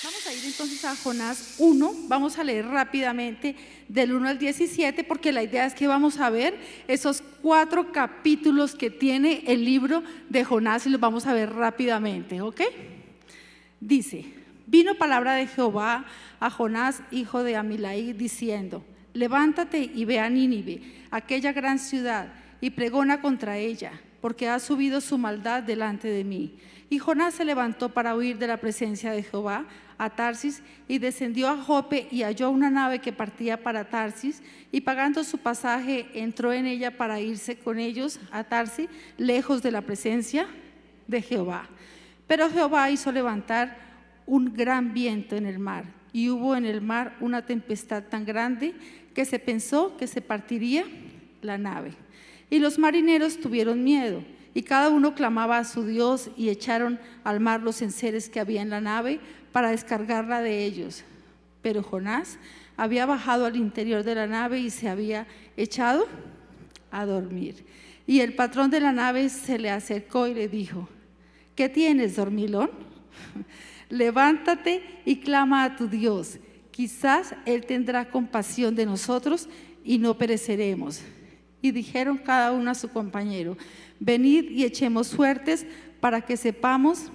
Vamos a ir entonces a Jonás 1, vamos a leer rápidamente del 1 al 17 porque la idea es que vamos a ver esos 4 capítulos que tiene el libro de Jonás y los vamos a ver rápidamente, ¿ok? Dice, vino palabra de Jehová a Jonás, hijo de Amitai, diciendo, levántate y ve a Nínive, aquella gran ciudad, y pregona contra ella, porque ha subido su maldad delante de mí. Y Jonás se levantó para huir de la presencia de Jehová a Tarsis, y descendió a Jope y halló una nave que partía para Tarsis, y pagando su pasaje entró en ella para irse con ellos a Tarsis, lejos de la presencia de Jehová. Pero Jehová hizo levantar un gran viento en el mar, y hubo en el mar una tempestad tan grande que se pensó que se partiría la nave. Y los marineros tuvieron miedo, y cada uno clamaba a su Dios, y echaron al mar los enseres que había en la nave para descargarla de ellos. Pero Jonás había bajado al interior de la nave y se había echado a dormir. Y el patrón de la nave se le acercó y le dijo, ¿qué tienes, dormilón? Levántate y clama a tu Dios, quizás Él tendrá compasión de nosotros y no pereceremos. Y dijeron cada uno a su compañero, venid y echemos suertes para que sepamos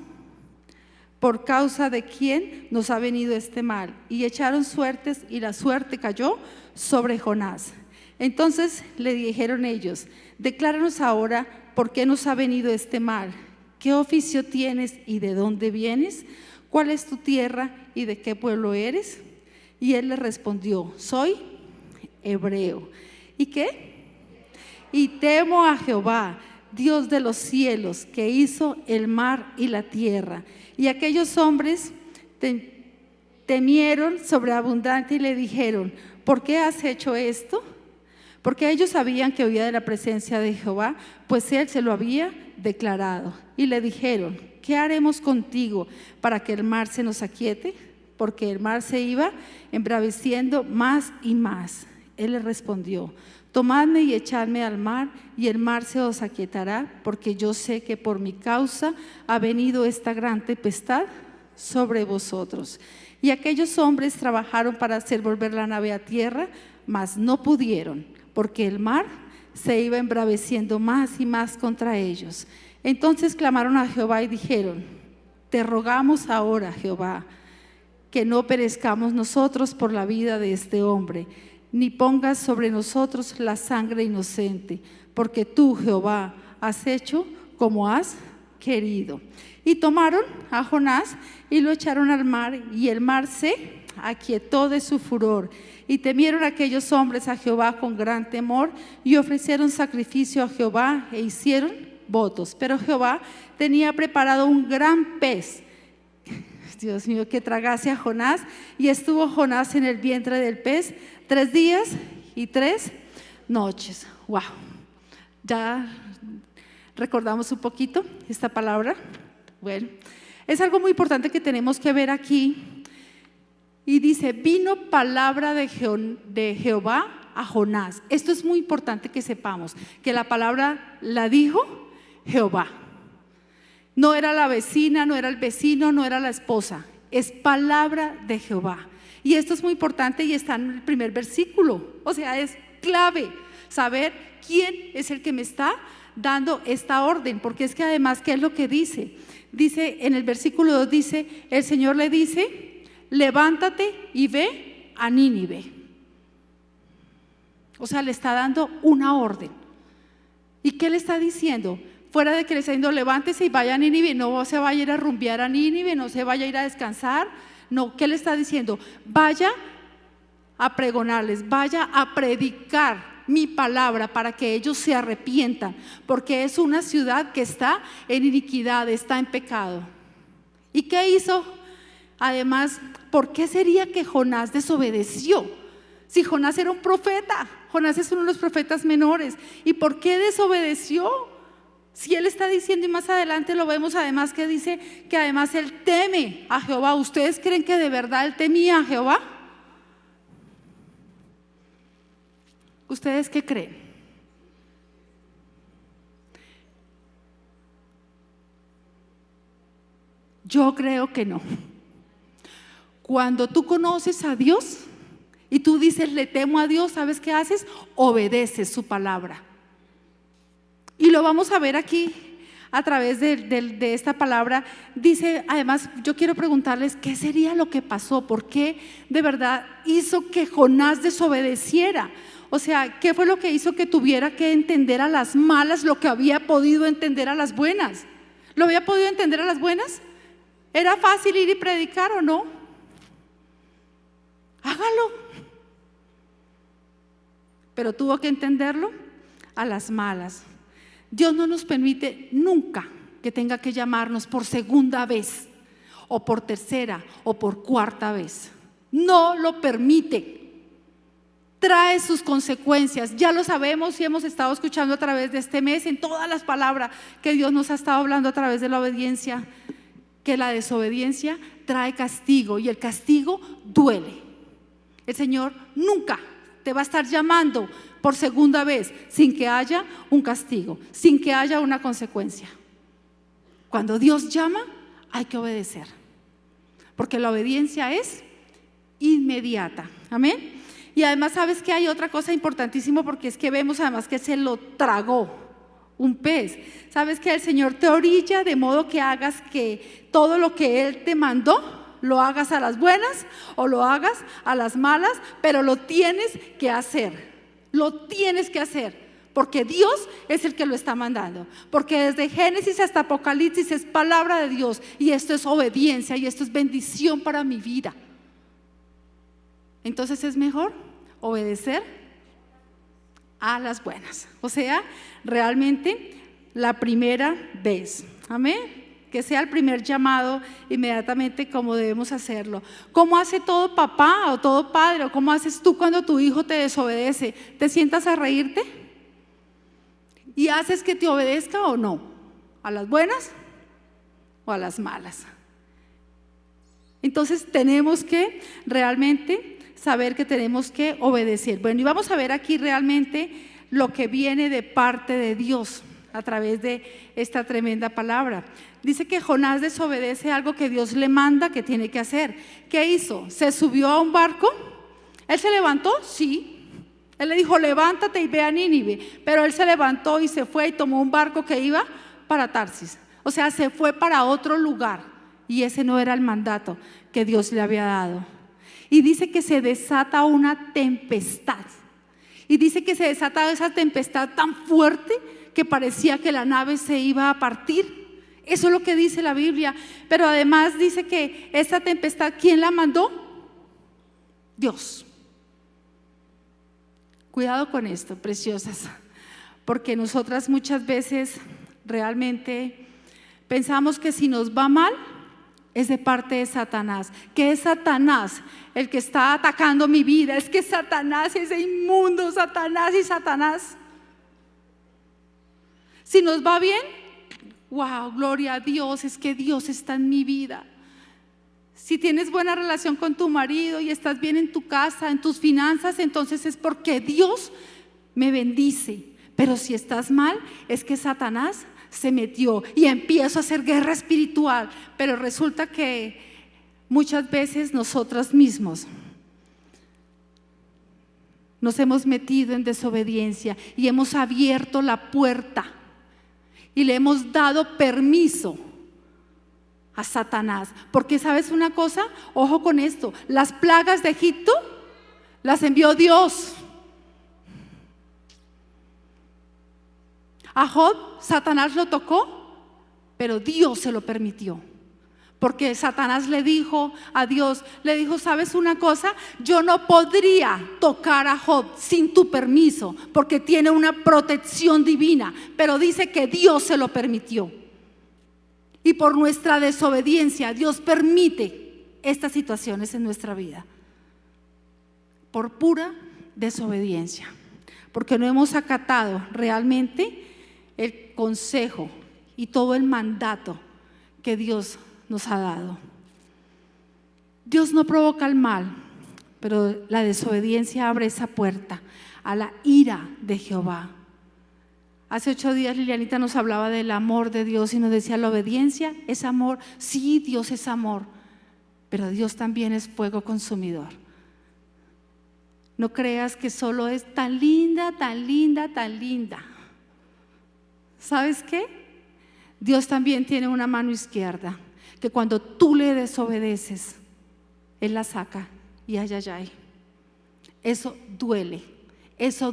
por causa de quién nos ha venido este mal. Y echaron suertes, y la suerte cayó sobre Jonás. Entonces le dijeron ellos, decláranos ahora por qué nos ha venido este mal. ¿Qué oficio tienes y de dónde vienes? ¿Cuál es tu tierra y de qué pueblo eres? Y él le respondió, soy hebreo. ¿Y qué? Y temo a Jehová, Dios de los cielos, que hizo el mar y la tierra. Y aquellos hombres temieron sobreabundante y le dijeron, ¿por qué has hecho esto? Porque ellos sabían que huía de la presencia de Jehová, pues él se lo había declarado. Y le dijeron, ¿qué haremos contigo para que el mar se nos aquiete? Porque el mar se iba embraveciendo más y más. Él le respondió, tomadme y echadme al mar, y el mar se os aquietará, porque yo sé que por mi causa ha venido esta gran tempestad sobre vosotros. Y aquellos hombres trabajaron para hacer volver la nave a tierra, mas no pudieron, porque el mar se iba embraveciendo más y más contra ellos. Entonces clamaron a Jehová y dijeron, te rogamos ahora, Jehová, que no perezcamos nosotros por la vida de este hombre, ni pongas sobre nosotros la sangre inocente, porque tú, Jehová, has hecho como has querido. Y tomaron a Jonás y lo echaron al mar, y el mar se aquietó de su furor. Y temieron aquellos hombres a Jehová con gran temor, y ofrecieron sacrificio a Jehová e hicieron votos. Pero Jehová tenía preparado un gran pez, Dios mío, que tragase a Jonás, y estuvo Jonás en el vientre del pez 3 días y 3 noches. Wow, ya recordamos un poquito esta palabra. Bueno, es algo muy importante que tenemos que ver aquí. Y dice, vino palabra de Jehová a Jonás. Esto es muy importante que sepamos, que la palabra la dijo Jehová. No era la vecina, no era el vecino, no era la esposa. Es palabra de Jehová. Y esto es muy importante y está en el primer versículo. O sea, es clave saber quién es el que me está dando esta orden. Porque es que además, ¿qué es lo que dice? Dice en el versículo 2, dice, el Señor le dice, levántate y ve a Nínive. O sea, le está dando una orden. ¿Y qué le está diciendo? Fuera de que le está diciendo, levántese y vaya a Nínive, no se vaya a ir a rumbear a Nínive, no se vaya a ir a descansar. No, ¿qué le está diciendo? Vaya a pregonarles, vaya a predicar mi palabra para que ellos se arrepientan, porque es una ciudad que está en iniquidad, está en pecado. ¿Y qué hizo? Además, ¿por qué sería que Jonás desobedeció? Si Jonás era un profeta, Jonás es uno de los profetas menores. ¿Y por qué desobedeció? Si él está diciendo, y más adelante lo vemos además que dice que además él teme a Jehová. ¿Ustedes creen que de verdad él temía a Jehová? ¿Ustedes qué creen? Yo creo que no. Cuando tú conoces a Dios y tú dices, le temo a Dios, ¿sabes qué haces? Obedeces su palabra. Y lo vamos a ver aquí a través de esta palabra. Dice, además, yo quiero preguntarles, ¿qué sería lo que pasó? ¿Por qué de verdad hizo que Jonás desobedeciera? O sea, ¿qué fue lo que hizo que tuviera que entender a las malas lo que había podido entender a las buenas? ¿Lo había podido entender a las buenas? ¿Era fácil ir y predicar o no? Hágalo. Pero tuvo que entenderlo a las malas. Dios no nos permite nunca que tenga que llamarnos por segunda vez, o por tercera, o por cuarta vez. No lo permite. Trae sus consecuencias. Ya lo sabemos y hemos estado escuchando a través de este mes en todas las palabras que Dios nos ha estado hablando a través de la obediencia, que la desobediencia trae castigo y el castigo duele. El Señor nunca te va a estar llamando por segunda vez sin que haya un castigo, sin que haya una consecuencia. Cuando Dios llama, hay que obedecer, porque la obediencia es inmediata. Amén. Y además, ¿sabes que hay otra cosa importantísima? Porque es que vemos además que se lo tragó un pez. ¿Sabes que el Señor te orilla de modo que hagas que todo lo que Él te mandó lo hagas a las buenas o lo hagas a las malas? Pero lo tienes que hacer. Lo tienes que hacer, porque Dios es el que lo está mandando. Porque desde Génesis hasta Apocalipsis es palabra de Dios, y esto es obediencia y esto es bendición para mi vida. Entonces es mejor obedecer a las buenas, o sea, realmente la primera vez. Amén. Que sea el primer llamado inmediatamente, como debemos hacerlo. ¿Cómo hace todo papá o todo padre? ¿O cómo haces tú cuando tu hijo te desobedece? ¿Te sientas a reírte? ¿Y haces que te obedezca o no? ¿A las buenas o a las malas? Entonces tenemos que realmente saber que tenemos que obedecer. Bueno, y vamos a ver aquí realmente lo que viene de parte de Dios a través de esta tremenda palabra. Dice que Jonás desobedece algo que Dios le manda que tiene que hacer. ¿Qué hizo? ¿Se subió a un barco? ¿Él se levantó? Sí. Él le dijo, levántate y ve a Nínive. Pero él se levantó y se fue y tomó un barco que iba para Tarsis. O sea, se fue para otro lugar. Y ese no era el mandato que Dios le había dado. Y dice que se desata una tempestad. Y dice que se desata esa tempestad tan fuerte que parecía que la nave se iba a partir. Eso es lo que dice la Biblia. Pero además dice que esta tempestad, ¿quién la mandó? Dios. Cuidado con esto, preciosas, porque nosotras muchas veces realmente pensamos que si nos va mal es de parte de Satanás, que es Satanás el que está atacando mi vida, es que Satanás, ese inmundo Satanás y Satanás. Si nos va bien, wow, gloria a Dios, es que Dios está en mi vida. Si tienes buena relación con tu marido y estás bien en tu casa, en tus finanzas, entonces es porque Dios me bendice. Pero si estás mal, es que Satanás se metió y empiezo a hacer guerra espiritual. Pero resulta que muchas veces nosotros mismos nos hemos metido en desobediencia y hemos abierto la puerta y le hemos dado permiso a Satanás. Porque ¿sabes una cosa? Ojo con esto, las plagas de Egipto las envió Dios. A Job, Satanás lo tocó, pero Dios se lo permitió. Porque Satanás le dijo a Dios, le dijo, ¿sabes una cosa? Yo no podría tocar a Job sin tu permiso, porque tiene una protección divina, pero dice que Dios se lo permitió. Y por nuestra desobediencia, Dios permite estas situaciones en nuestra vida. Por pura desobediencia, porque no hemos acatado realmente el consejo y todo el mandato que Dios nos ha dado. Dios no provoca el mal, pero la desobediencia abre esa puerta a la ira de Jehová. Hace 8 días Lilianita nos hablaba del amor de Dios y nos decía, la obediencia es amor. Sí, Dios es amor, pero Dios también es fuego consumidor. No creas que solo es tan linda, tan linda, tan linda. ¿Sabes qué? Dios también tiene una mano izquierda, que cuando tú le desobedeces, Él la saca y ay, ay, ay. Eso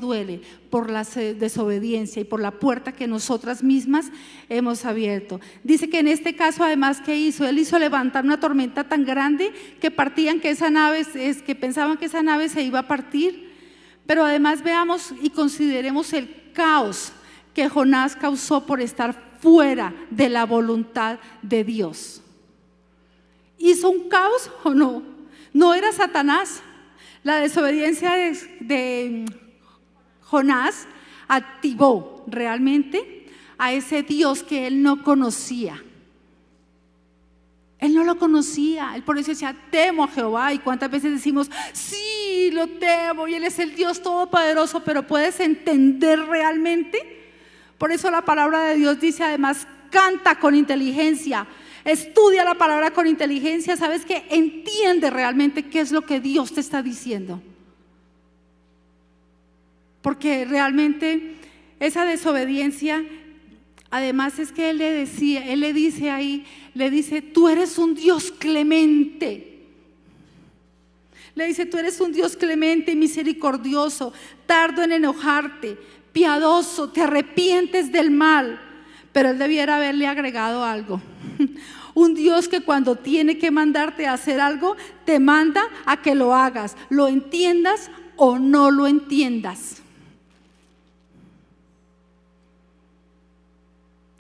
duele por la desobediencia y por la puerta que nosotras mismas hemos abierto. Dice que en este caso, además, ¿qué hizo? Él hizo levantar una tormenta tan grande que pensaban que esa nave se iba a partir. Pero además veamos y consideremos el caos que Jonás causó por estar fuera de la voluntad de Dios. ¿Hizo un caos o no? No era Satanás. La desobediencia de Jonás activó realmente a ese Dios que él no conocía. Él no lo conocía, él por eso decía, temo a Jehová. Y cuántas veces decimos, sí, lo temo, y Él es el Dios todopoderoso, pero ¿puedes entender realmente? Por eso la palabra de Dios dice además, canta con inteligencia, estudia la palabra con inteligencia. ¿Sabes qué? Entiende realmente qué es lo que Dios te está diciendo. Porque realmente esa desobediencia, además es que Él le dice ahí, tú eres un Dios clemente. Le dice, tú eres un Dios clemente y misericordioso, tardo en enojarte, piadoso, te arrepientes del mal. Pero Él debiera haberle agregado algo. Un Dios que cuando tiene que mandarte a hacer algo, te manda a que lo hagas, lo entiendas o no lo entiendas.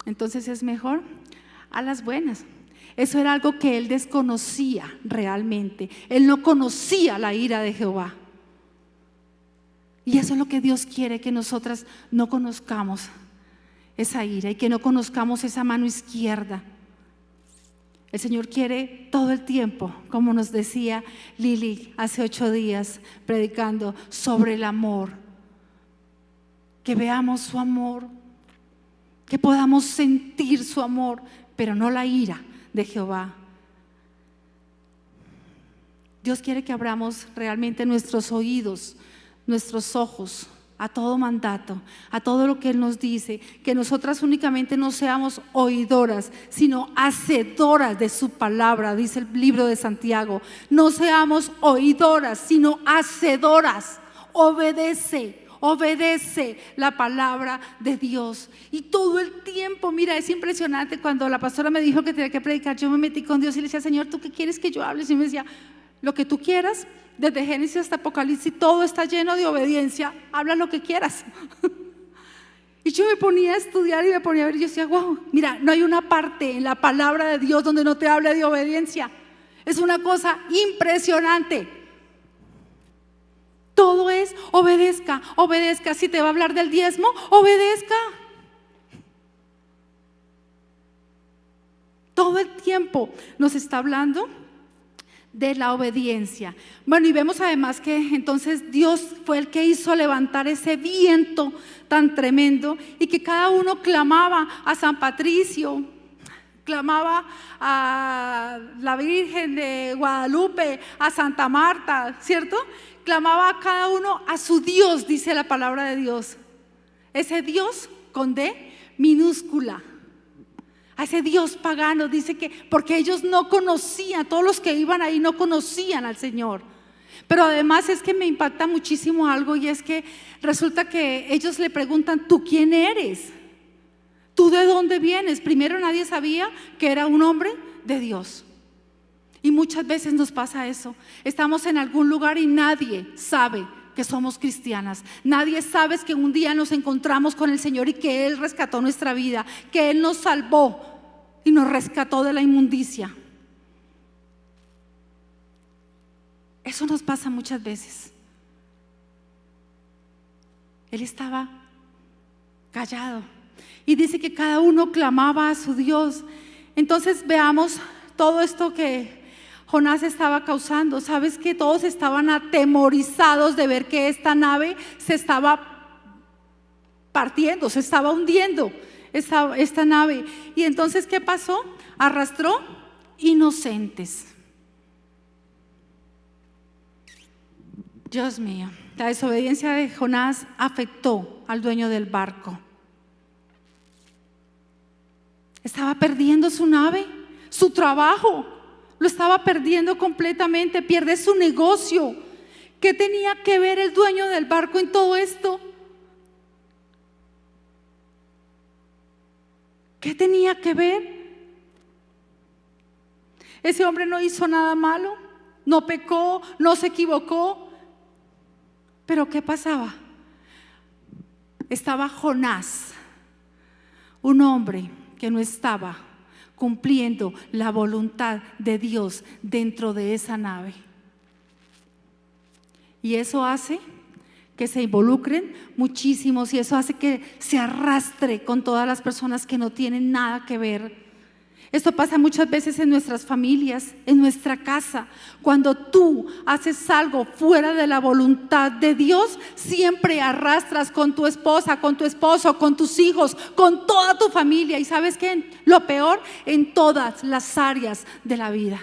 Entonces es mejor a las buenas. Eso era algo que él desconocía realmente. Él no conocía la ira de Jehová. Y eso es lo que Dios quiere, que nosotras no conozcamos esa ira y que no conozcamos esa mano izquierda. El Señor quiere todo el tiempo, como nos decía Lili hace 8 días, predicando sobre el amor. Que veamos su amor, que podamos sentir su amor, pero no la ira de Jehová. Dios quiere que abramos realmente nuestros oídos, nuestros ojos a todo mandato, a todo lo que Él nos dice, que nosotras únicamente no seamos oidoras, sino hacedoras de su palabra, dice el libro de Santiago. No seamos oidoras, sino hacedoras. Obedece la palabra de Dios. Y todo el tiempo, mira, es impresionante. Cuando la pastora me dijo que tenía que predicar, yo me metí con Dios y le decía, Señor, ¿tú qué quieres que yo hable? Y me decía, lo que tú quieras. Desde Génesis hasta Apocalipsis todo está lleno de obediencia, habla lo que quieras. Y yo me ponía a estudiar y me ponía a ver y yo decía, wow, mira, no hay una parte en la palabra de Dios donde no te hable de obediencia. Es una cosa impresionante. Todo es obedezca, obedezca. Si te va a hablar del diezmo, obedezca. Todo el tiempo nos está hablando de la obediencia. Bueno, y vemos además que entonces Dios fue el que hizo levantar ese viento tan tremendo y que cada uno clamaba a San Patricio, clamaba a la Virgen de Guadalupe, a Santa Marta, ¿cierto? Clamaba a cada uno a su Dios, dice la palabra de Dios. Ese Dios con D minúscula. A ese Dios pagano, dice que porque ellos no conocían, todos los que iban ahí no conocían al Señor. Pero además es que me impacta muchísimo algo, y es que resulta que ellos le preguntan, ¿tú quién eres? ¿Tú de dónde vienes? Primero nadie sabía que era un hombre de Dios. Y muchas veces nos pasa eso. Estamos en algún lugar y nadie sabe que somos cristianas. Nadie sabe que un día nos encontramos con el Señor y que Él rescató nuestra vida, que Él nos salvó y nos rescató de la inmundicia. Eso nos pasa muchas veces. Él estaba callado y dice que cada uno clamaba a su Dios. Entonces veamos todo esto que Jonás estaba causando. Sabes que todos estaban atemorizados de ver que esta nave se estaba partiendo, se estaba hundiendo esta nave. Y entonces ¿qué pasó? Arrastró inocentes. Dios mío, la desobediencia de Jonás afectó al dueño del barco. Estaba perdiendo su nave, su trabajo, lo estaba perdiendo completamente, pierde su negocio. ¿Qué tenía que ver el dueño del barco en todo esto? ¿Qué tenía que ver? Ese hombre no hizo nada malo, no pecó, no se equivocó. Pero ¿qué pasaba? Estaba Jonás, un hombre que no estaba cumpliendo la voluntad de Dios dentro de esa nave. Y eso hace que se involucren muchísimos y eso hace que se arrastre con todas las personas que no tienen nada que ver. Esto pasa muchas veces en nuestras familias, en nuestra casa. Cuando tú haces algo fuera de la voluntad de Dios, siempre arrastras con tu esposa, con tu esposo, con tus hijos, con toda tu familia. ¿Y sabes qué? Lo peor, en todas las áreas de la vida.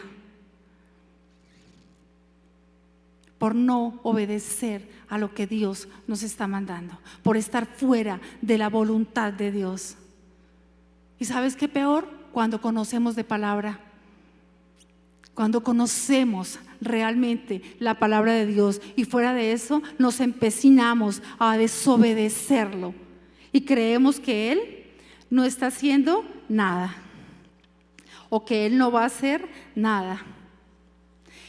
Por no obedecer a lo que Dios nos está mandando, por estar fuera de la voluntad de Dios. ¿Y sabes qué peor? Cuando conocemos de palabra, cuando conocemos realmente la palabra de Dios y fuera de eso nos empecinamos a desobedecerlo y creemos que Él no está haciendo nada o que Él no va a hacer nada.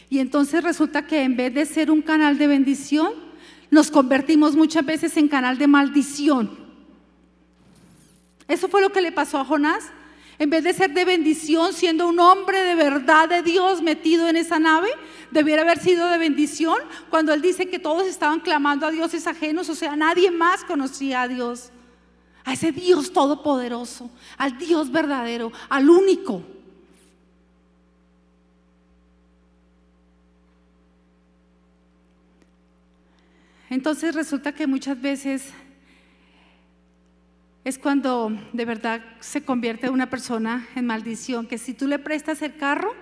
Y entonces resulta que en vez de ser un canal de bendición, nos convertimos muchas veces en canal de maldición. Eso fue lo que le pasó a Jonás. En vez de ser de bendición, siendo un hombre de verdad de Dios metido en esa nave, debiera haber sido de bendición cuando él dice que todos estaban clamando a dioses ajenos, o sea, nadie más conocía a Dios, a ese Dios todopoderoso, al Dios verdadero, al único. Entonces resulta que muchas veces es cuando de verdad se convierte una persona en maldición, que si tú le prestas el carro,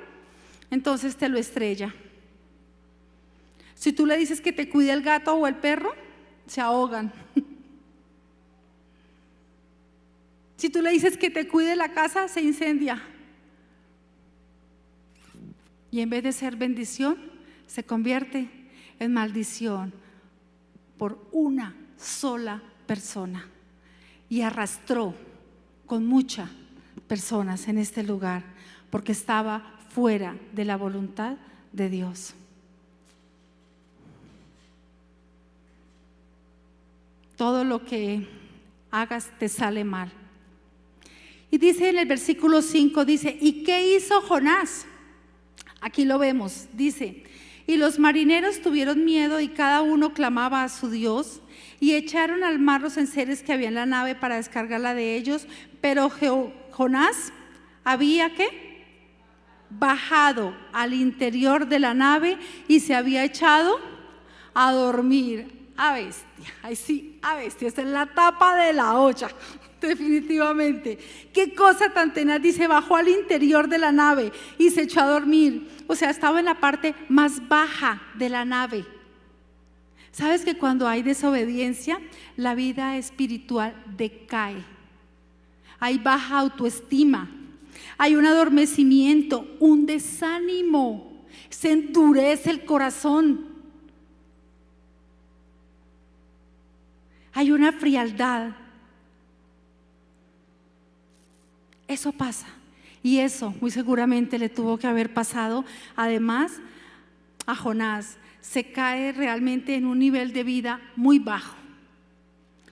entonces te lo estrella. Si tú le dices que te cuide el gato o el perro, se ahogan. Si tú le dices que te cuide la casa, se incendia. Y en vez de ser bendición, se convierte en maldición por una sola persona. Y arrastró con muchas personas en este lugar porque estaba fuera de la voluntad de Dios. Todo lo que hagas te sale mal. Y dice en el versículo 5, dice, ¿y qué hizo Jonás? Aquí lo vemos, dice, y los marineros tuvieron miedo y cada uno clamaba a su Dios y echaron al mar los enseres que había en la nave para descargarla de ellos, pero Jonás había ¿qué? Bajado al interior de la nave y se había echado a dormir. A bestia, ay sí, a bestia, esta es la tapa de la olla, definitivamente. Qué cosa tan tenaz, dice, bajó al interior de la nave y se echó a dormir. O sea, estaba en la parte más baja de la nave. ¿Sabes que cuando hay desobediencia, la vida espiritual decae? Hay baja autoestima, hay un adormecimiento, un desánimo, se endurece el corazón. Hay una frialdad. Eso pasa. Y eso muy seguramente le tuvo que haber pasado además a Jonás. Se cae realmente en un nivel de vida muy bajo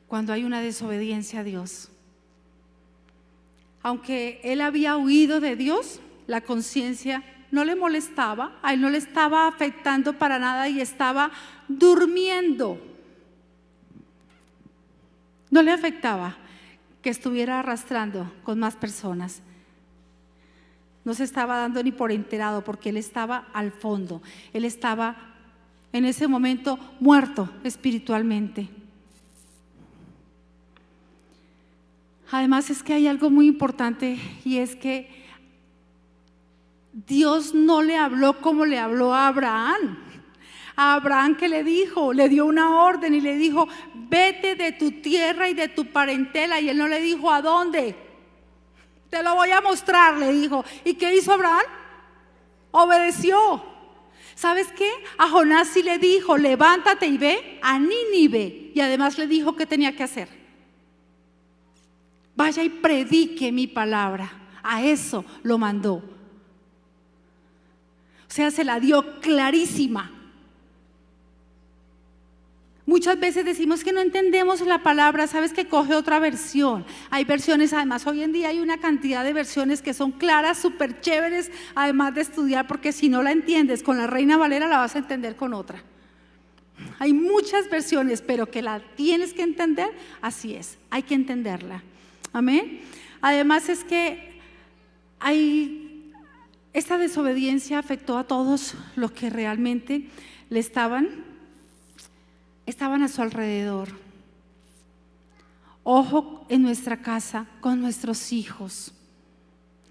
cuando hay una desobediencia a Dios. Aunque él había huido de Dios, la conciencia no le molestaba, a él no le estaba afectando para nada y estaba durmiendo. No le afectaba que estuviera arrastrando con más personas. No se estaba dando ni por enterado porque él estaba al fondo. Él estaba en ese momento muerto espiritualmente. Además es que hay algo muy importante y es que Dios no le habló como le habló a Abraham. A Abraham, ¿qué le dijo? Le dio una orden y le dijo: vete de tu tierra y de tu parentela. Y él no le dijo ¿a dónde? Te lo voy a mostrar, le dijo. ¿Y qué hizo Abraham? Obedeció. ¿Sabes qué? A Jonás sí le dijo: levántate y ve a Nínive. Y además le dijo qué tenía que hacer: vaya y predique mi palabra. A eso lo mandó. O sea, se la dio clarísima. Muchas veces decimos que no entendemos la palabra. Sabes que coge otra versión. Hay versiones, además hoy en día hay una cantidad de versiones que son claras, súper chéveres, además de estudiar, porque si no la entiendes con la Reina Valera, la vas a entender con otra. Hay muchas versiones, pero que la tienes que entender, así es, hay que entenderla. Amén. Además es que esta desobediencia afectó a todos los que realmente le estaban a su alrededor. Ojo en nuestra casa con nuestros hijos.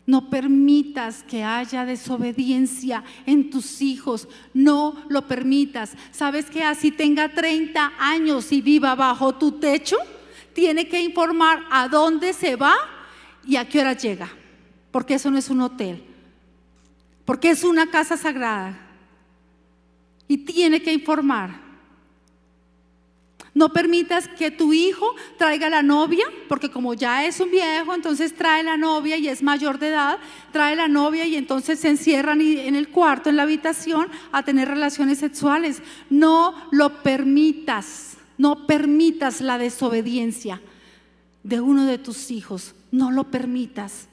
No permitas que haya desobediencia en tus hijos. No lo permitas. ¿Sabes que así tenga 30 años y viva bajo tu techo? Tiene que informar a dónde se va y a qué hora llega. Porque eso no es un hotel. Porque es una casa sagrada. Y tiene que informar. No permitas que tu hijo traiga la novia, porque como ya es un viejo, entonces trae la novia y es mayor de edad, trae la novia y entonces se encierran en el cuarto, en la habitación, a tener relaciones sexuales. No lo permitas, no permitas la desobediencia de uno de tus hijos, no lo permitas.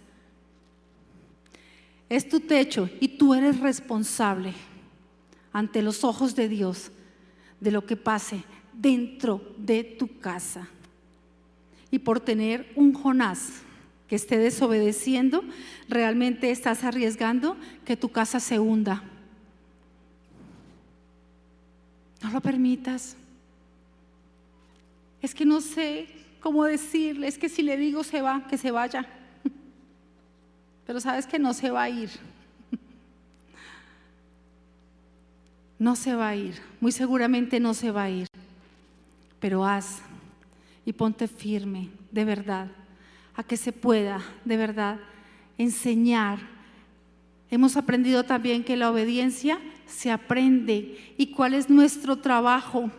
Es tu techo y tú eres responsable ante los ojos de Dios de lo que pase dentro de tu casa. Y por tener un Jonás que esté desobedeciendo, realmente estás arriesgando que tu casa se hunda. No lo permitas. Es que no sé cómo decirle, es que si le digo se va, que se vaya. Pero sabes que no se va a ir. No se va a ir, muy seguramente no se va a ir. Pero haz y ponte firme, de verdad, a que se pueda, de verdad, enseñar. Hemos aprendido también que la obediencia se aprende. ¿Y cuál es nuestro trabajo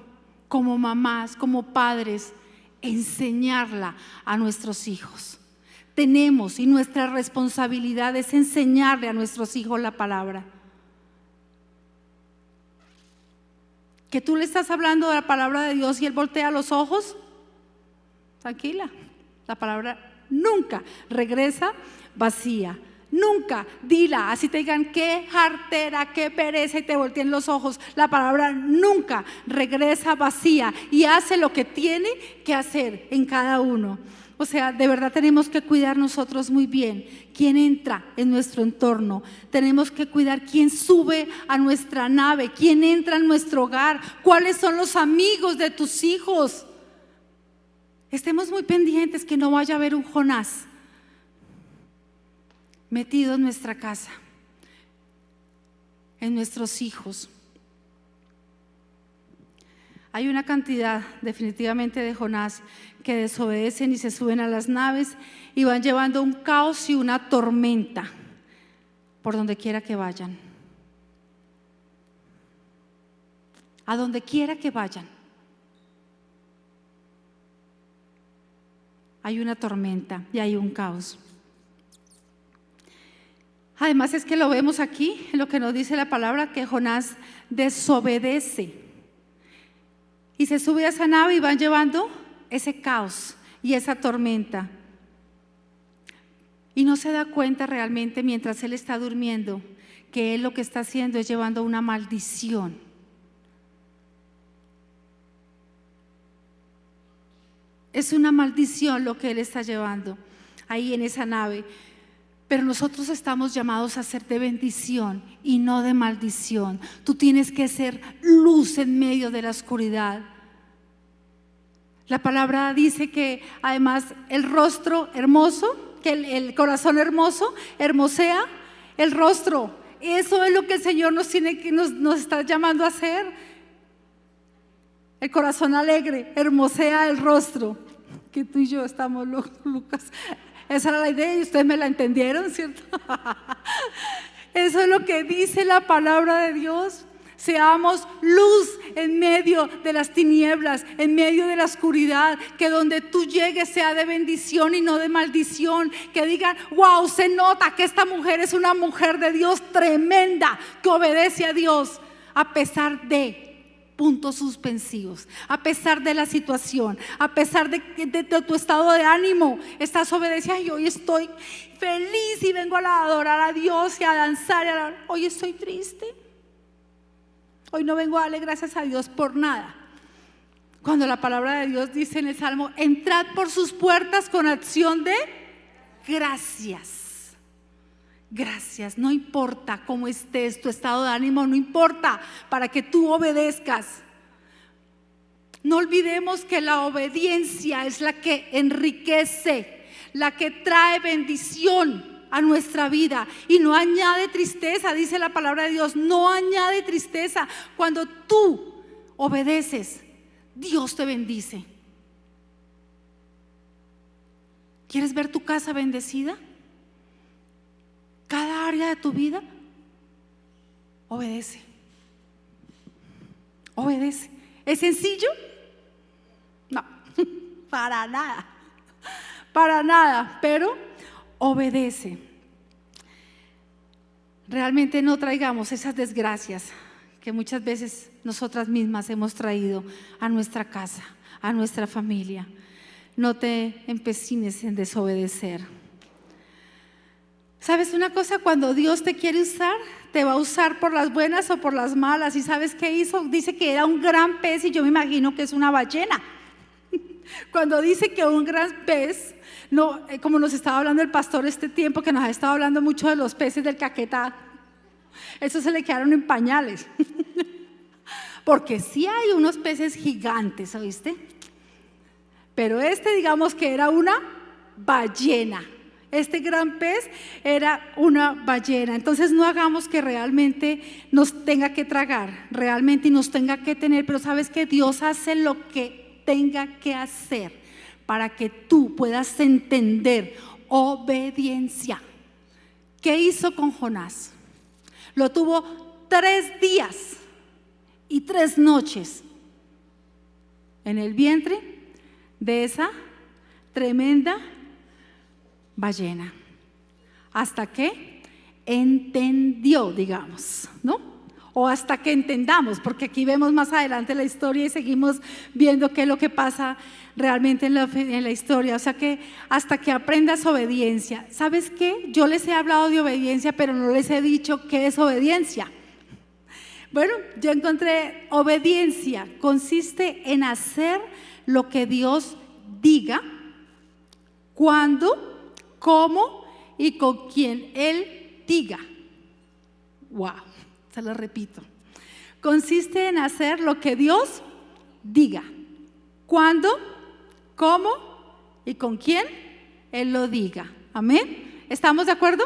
como mamás, como padres? Enseñarla a nuestros hijos. Tenemos, y nuestra responsabilidad es enseñarle a nuestros hijos la palabra. Que tú le estás hablando de la palabra de Dios y él voltea los ojos, tranquila, la palabra nunca regresa vacía. Nunca, dila, así te digan qué jartera, qué pereza y te volteen los ojos. La palabra nunca regresa vacía y hace lo que tiene que hacer en cada uno. O sea, de verdad tenemos que cuidar nosotros muy bien quién entra en nuestro entorno. Tenemos que cuidar quién sube a nuestra nave, quién entra en nuestro hogar, cuáles son los amigos de tus hijos. Estemos muy pendientes que no vaya a haber un Jonás metido en nuestra casa, en nuestros hijos. Hay una cantidad definitivamente de Jonás que desobedecen y se suben a las naves y van llevando un caos y una tormenta por donde quiera que vayan. A donde quiera que vayan. Hay una tormenta y hay un caos. Además es que lo vemos aquí, en lo que nos dice la palabra, que Jonás desobedece. Y se sube a esa nave y van llevando ese caos y esa tormenta. Y no se da cuenta realmente mientras él está durmiendo que él lo que está haciendo es llevando una maldición. Es una maldición lo que él está llevando ahí en esa nave. Pero nosotros estamos llamados a ser de bendición y no de maldición. Tú tienes que ser luz en medio de la oscuridad. La palabra dice que además el rostro hermoso, que el corazón hermoso hermosea el rostro. Eso es lo que el Señor nos está llamando a hacer. El corazón alegre hermosea el rostro. Que tú y yo estamos locos, Lucas. Esa era la idea y ustedes me la entendieron, ¿cierto? Eso es lo que dice la palabra de Dios. Seamos luz en medio de las tinieblas, en medio de la oscuridad. Que donde tú llegues sea de bendición y no de maldición. Que digan, wow, se nota que esta mujer es una mujer de Dios tremenda, que obedece a Dios a pesar de puntos suspensivos, a pesar de la situación, a pesar de tu estado de ánimo. Estás obedeciendo. Y hoy estoy feliz y vengo a adorar a Dios y a danzar. Hoy estoy triste. Hoy no vengo a darle gracias a Dios por nada. Cuando la palabra de Dios dice en el Salmo, entrad por sus puertas con acción de gracias. Gracias, no importa cómo estés, tu estado de ánimo no importa, para que tú obedezcas. No olvidemos que la obediencia es la que enriquece, la que trae bendición a nuestra vida y no añade tristeza. Dice la palabra de Dios, no añade tristeza. Cuando tú obedeces, Dios te bendice. ¿Quieres ver tu casa bendecida? Cada área de tu vida, obedece. Obedece. ¿Es sencillo? No, para nada. Para nada, pero obedece. Realmente no traigamos esas desgracias que muchas veces nosotras mismas hemos traído a nuestra casa, a nuestra familia. No te empecines en desobedecer. ¿Sabes una cosa? Cuando Dios te quiere usar, te va a usar por las buenas o por las malas. ¿Y sabes qué hizo? Dice que era un gran pez y yo me imagino que es una ballena. Cuando dice que un gran pez, no, como nos estaba hablando el pastor este tiempo, que nos ha estado hablando mucho de los peces del Caquetá, esos se le quedaron en pañales. Porque sí hay unos peces gigantes, ¿oíste? Pero digamos que era una ballena. Este gran pez era una ballena. Entonces no hagamos que realmente nos tenga que tragar, realmente nos tenga que tener. Pero sabes que Dios hace lo que tenga que hacer para que tú puedas entender obediencia. ¿Qué hizo con Jonás? Lo tuvo 3 días y 3 noches en el vientre de esa tremenda ballena, hasta que entendió, digamos, ¿no? O hasta que entendamos, porque aquí vemos más adelante la historia y seguimos viendo qué es lo que pasa realmente en la historia. O sea que hasta que aprendas obediencia. ¿Sabes qué? Yo les he hablado de obediencia, pero no les he dicho qué es obediencia. Bueno, yo encontré obediencia, consiste en hacer lo que Dios diga, cuando, cómo y con quien Él diga. Wow, se lo repito. Consiste en hacer lo que Dios diga, cuándo, cómo y con quién Él lo diga. Amén. ¿Estamos de acuerdo?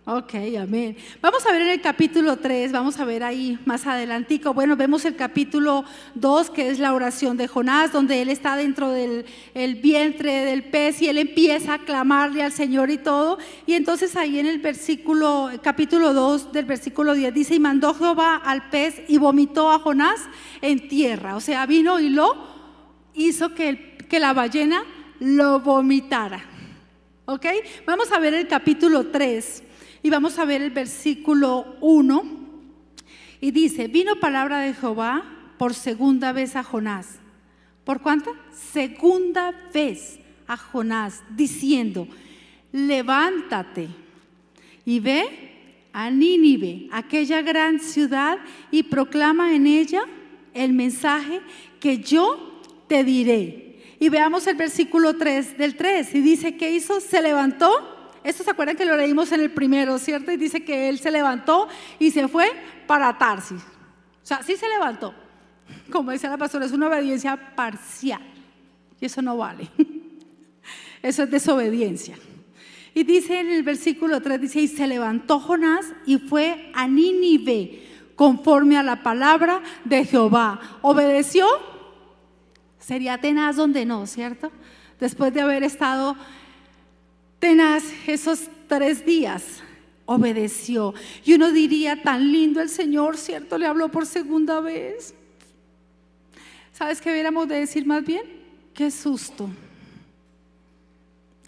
Ok, amén. Vamos a ver en el capítulo 3, vamos a ver ahí más adelantico. Bueno, vemos el capítulo 2, que es la oración de Jonás, donde él está dentro del vientre del pez y él empieza a clamarle al Señor y todo. Y entonces ahí en el capítulo 2 del versículo 10 dice, y mandó Jehová al pez y vomitó a Jonás en tierra. O sea, vino y lo hizo que la ballena lo vomitara. Ok, vamos a ver el capítulo 3. Y vamos a ver el versículo 1 y dice, vino palabra de Jehová por segunda vez a Jonás. ¿Por cuánta? Segunda vez a Jonás, diciendo, levántate y ve a Nínive, aquella gran ciudad, y proclama en ella el mensaje que yo te diré. Y veamos el versículo 3 del 3 y dice, ¿qué hizo? Se levantó. Esto se acuerdan que lo leímos en el primero, ¿cierto? Y dice que él se levantó y se fue para Tarsis. O sea, sí se levantó. Como decía la pastora, es una obediencia parcial. Y eso no vale. Eso es desobediencia. Y dice en el versículo 3, dice, y se levantó Jonás y fue a Nínive, conforme a la palabra de Jehová. ¿Obedeció? Sería tenaz donde no, ¿cierto? Después de haber estado tenaz esos 3 días, obedeció. Y uno diría, tan lindo el Señor, ¿cierto? Le habló por segunda vez. ¿Sabes qué hubiéramos de decir más bien? Qué susto,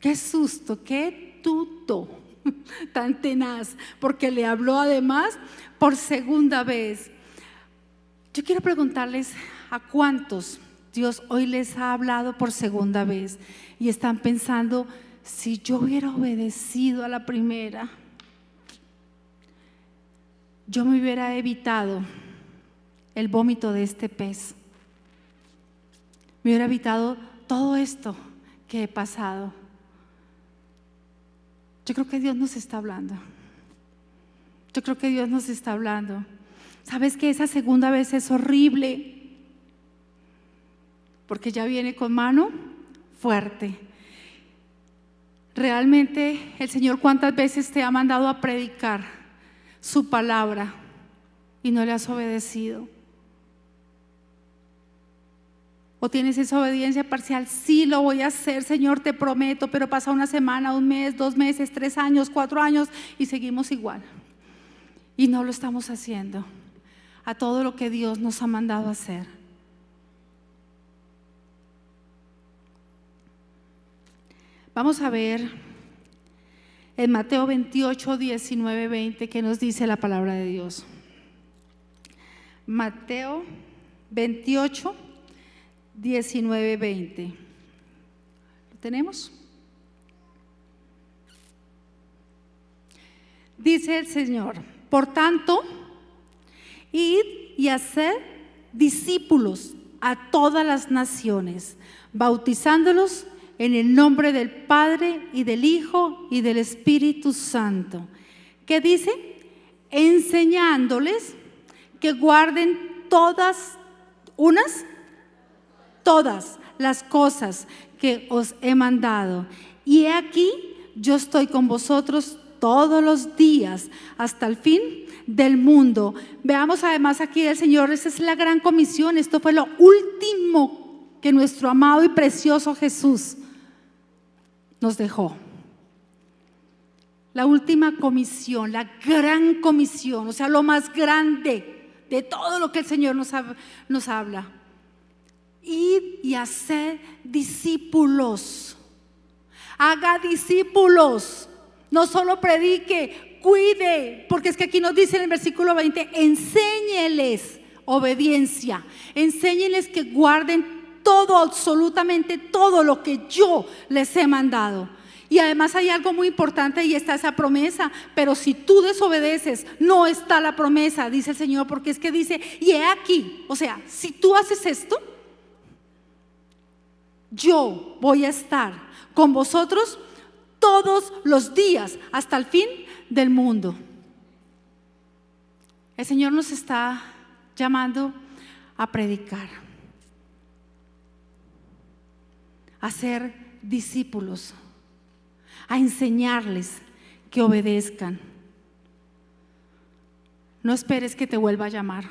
qué tuto tan tenaz, porque le habló además por segunda vez. Yo quiero preguntarles a cuántos Dios hoy les ha hablado por segunda vez y están pensando, si yo hubiera obedecido a la primera, yo me hubiera evitado el vómito de este pez, me hubiera evitado todo esto que he pasado. Yo creo que Dios nos está hablando. Yo creo que Dios nos está hablando. ¿Sabes que esa segunda vez es horrible? Porque ya viene con mano fuerte. Realmente el Señor, ¿cuántas veces te ha mandado a predicar su palabra y no le has obedecido? ¿O tienes esa obediencia parcial? Sí, lo voy a hacer, Señor, te prometo, pero pasa una semana, un mes, 2 meses, 3 años, 4 años y seguimos igual. Y no lo estamos haciendo a todo lo que Dios nos ha mandado a hacer. Vamos a ver en Mateo 28, 19, 20, ¿qué nos dice la palabra de Dios? Mateo 28, 19, 20. ¿Lo tenemos? Dice el Señor: por tanto, id y haced discípulos a todas las naciones, bautizándolos en el nombre del Padre y del Hijo y del Espíritu Santo. ¿Qué dice? Enseñándoles que guarden todas las cosas que os he mandado. Y he aquí, yo estoy con vosotros todos los días hasta el fin del mundo. Veamos además aquí del Señor, esa es la gran comisión. Esto fue lo último que nuestro amado y precioso Jesús nos dejó. La última comisión, la gran comisión, o sea, lo más grande de todo lo que el Señor nos habla. Id y haced discípulos. Haga discípulos. No solo predique, cuide, porque es que aquí nos dice en el versículo 20, enséñeles obediencia, enséñeles que guarden todo, absolutamente todo lo que yo les he mandado. Y además hay algo muy importante y está esa promesa, pero si tú desobedeces, no está la promesa, dice el Señor, porque es que dice, y he aquí, o sea, si tú haces esto, yo voy a estar con vosotros todos los días hasta el fin del mundo. El Señor nos está llamando a predicar, a ser discípulos, a enseñarles que obedezcan. No esperes que te vuelva a llamar.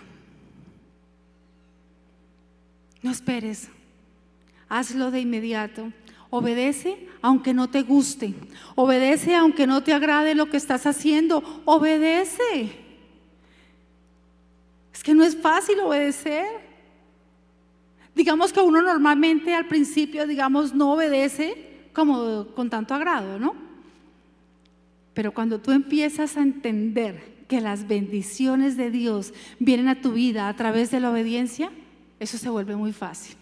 No esperes. Hazlo de inmediato. Obedece aunque no te guste. Obedece aunque no te agrade lo que estás haciendo. Obedece. Es que no es fácil obedecer. Digamos que uno normalmente al principio, digamos, no obedece como con tanto agrado, ¿no? Pero cuando tú empiezas a entender que las bendiciones de Dios vienen a tu vida a través de la obediencia, eso se vuelve muy fácil.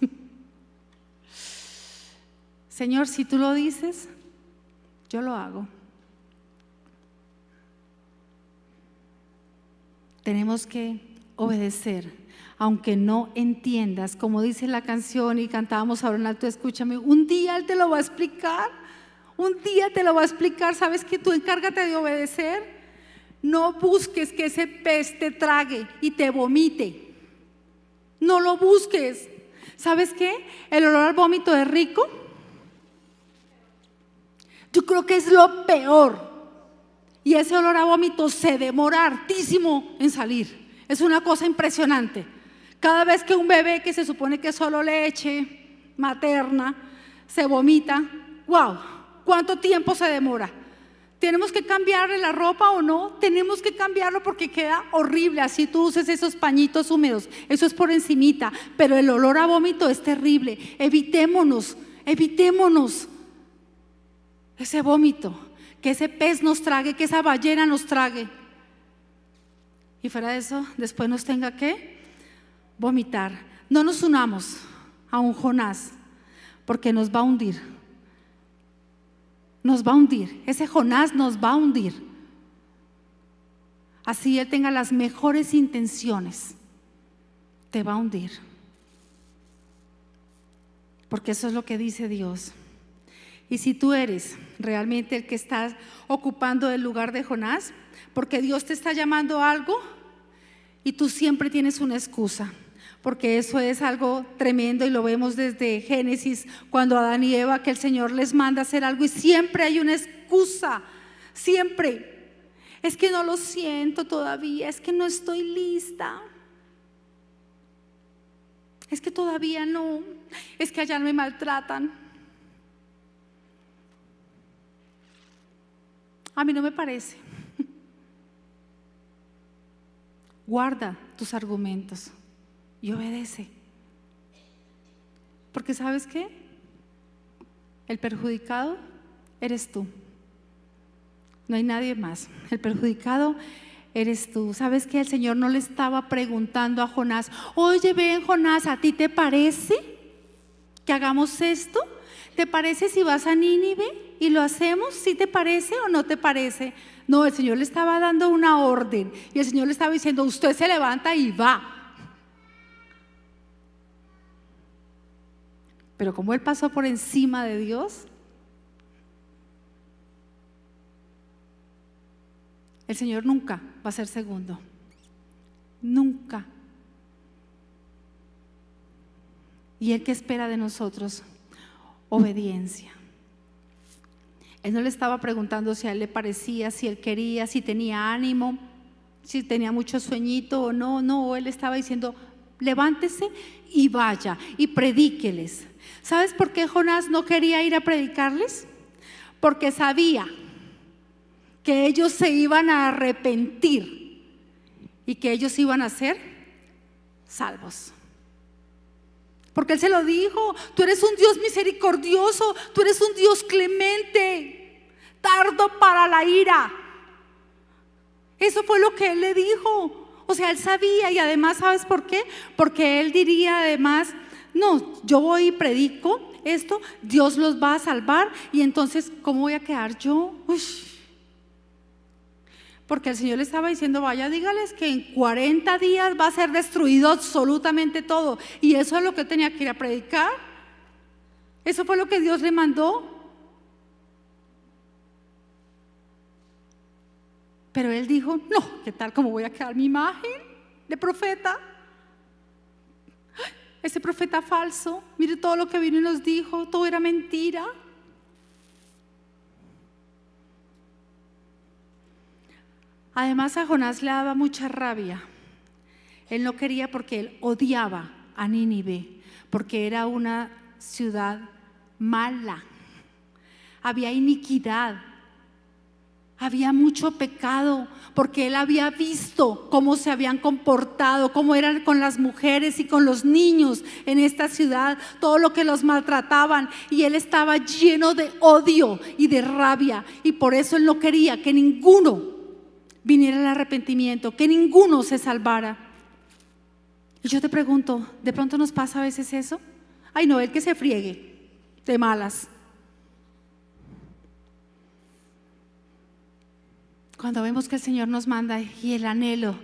Señor, si tú lo dices, yo lo hago. Tenemos que obedecer, aunque no entiendas, como dice la canción y cantábamos ahora en alto, escúchame, un día Él te lo va a explicar, un día te lo va a explicar. ¿Sabes qué? Tú encárgate de obedecer. No busques que ese pez te trague y te vomite. No lo busques. ¿Sabes qué? El olor al vómito es rico. Yo creo que es lo peor. Y ese olor a vómito se demora hartísimo en salir. Es una cosa impresionante. Cada vez que un bebé que se supone que es solo leche, materna, se vomita. ¡Wow! ¿Cuánto tiempo se demora? ¿Tenemos que cambiarle la ropa o no? Tenemos que cambiarlo porque queda horrible. Así tú uses esos pañitos húmedos, eso es por encimita, pero el olor a vómito es terrible. Evitémonos ese vómito, que ese pez nos trague, que esa ballena nos trague. Y fuera de eso, después nos tenga que vomitar. No nos unamos a un Jonás, porque nos va a hundir. Nos va a hundir. Ese Jonás nos va a hundir. Así él tenga las mejores intenciones, te va a hundir. Porque eso es lo que dice Dios. Y si tú eres realmente el que estás ocupando el lugar de Jonás, porque Dios te está llamando a algo y tú siempre tienes una excusa, porque eso es algo tremendo y lo vemos desde Génesis, cuando Adán y Eva, que el Señor les manda hacer algo y siempre hay una excusa, siempre. Es que no lo siento todavía, es que no estoy lista, es que todavía no, es que allá me maltratan. A mí no me parece. Guarda tus argumentos y obedece. Porque ¿sabes qué? El perjudicado eres tú. No hay nadie más. El perjudicado eres tú. ¿Sabes qué? El Señor no le estaba preguntando a Jonás: oye, ven Jonás, ¿a ti te parece que hagamos esto? ¿Te parece si vas a Nínive y lo hacemos? ¿Sí te parece o no te parece? No, el Señor le estaba dando una orden y el Señor le estaba diciendo: usted se levanta y va. Pero como él pasó por encima de Dios, el Señor nunca va a ser segundo. Nunca. ¿Y él qué espera de nosotros? Obediencia. Él no le estaba preguntando si a él le parecía, si él quería, si tenía ánimo, si tenía mucho sueñito o no. No, él estaba diciendo: levántese y vaya y predíqueles. ¿Sabes por qué Jonás no quería ir a predicarles? Porque sabía que ellos se iban a arrepentir y que ellos iban a ser salvos. Porque él se lo dijo: tú eres un Dios misericordioso, tú eres un Dios clemente, tardo para la ira. Eso fue lo que él le dijo. O sea, él sabía, y además, ¿sabes por qué? Porque él diría además: no, yo voy y predico esto, Dios los va a salvar, y entonces ¿cómo voy a quedar yo? Uy. Porque el Señor le estaba diciendo: vaya, dígales que en 40 días va a ser destruido absolutamente todo. Y eso es lo que él tenía que ir a predicar. Eso fue lo que Dios le mandó. Pero él dijo: no, ¿qué tal? ¿Cómo voy a quedar mi imagen de profeta? Ese profeta falso, mire todo lo que vino y nos dijo, todo era mentira. Además, a Jonás le daba mucha rabia. Él no quería, porque él odiaba a Nínive, porque era una ciudad mala. Había iniquidad, había mucho pecado, porque él había visto cómo se habían comportado, cómo eran con las mujeres y con los niños en esta ciudad, todo lo que los maltrataban, y él estaba lleno de odio y de rabia, y por eso él no quería que ninguno viniera el arrepentimiento, que ninguno se salvara. Y yo te pregunto, ¿de pronto nos pasa a veces eso? Ay, no, el que se friegue de malas. Cuando vemos que el Señor nos manda, y el anhelo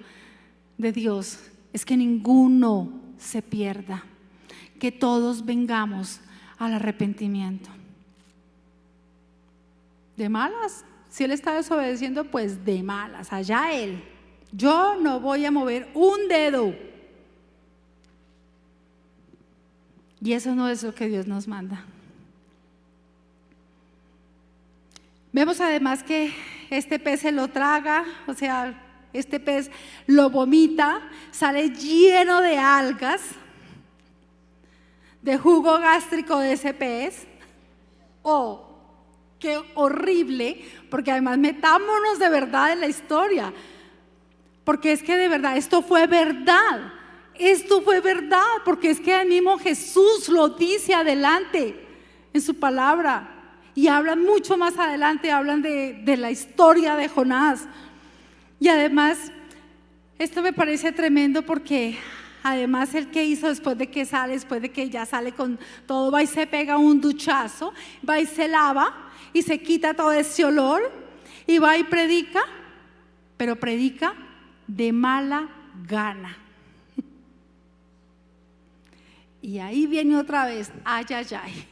de Dios es que ninguno se pierda, que todos vengamos al arrepentimiento. De malas, si él está desobedeciendo, pues de malas, allá él. Yo no voy a mover un dedo. Y eso no es lo que Dios nos manda. Vemos además que este pez se lo traga, o sea, este pez lo vomita, sale lleno de algas. de jugo gástrico de ese pez. Oh, qué horrible, porque además metámonos de verdad en la historia, porque es que de verdad esto fue verdad, porque es que el mismo Jesús lo dice adelante en su palabra, y hablan mucho más adelante, hablan de la historia de Jonás. Y además, esto me parece tremendo porque además el que hizo después de que ya sale con todo, va y se pega un duchazo, va y se lava y se quita todo ese olor y va y predica, pero predica de mala gana. Y ahí viene otra vez, ay, ay, ay.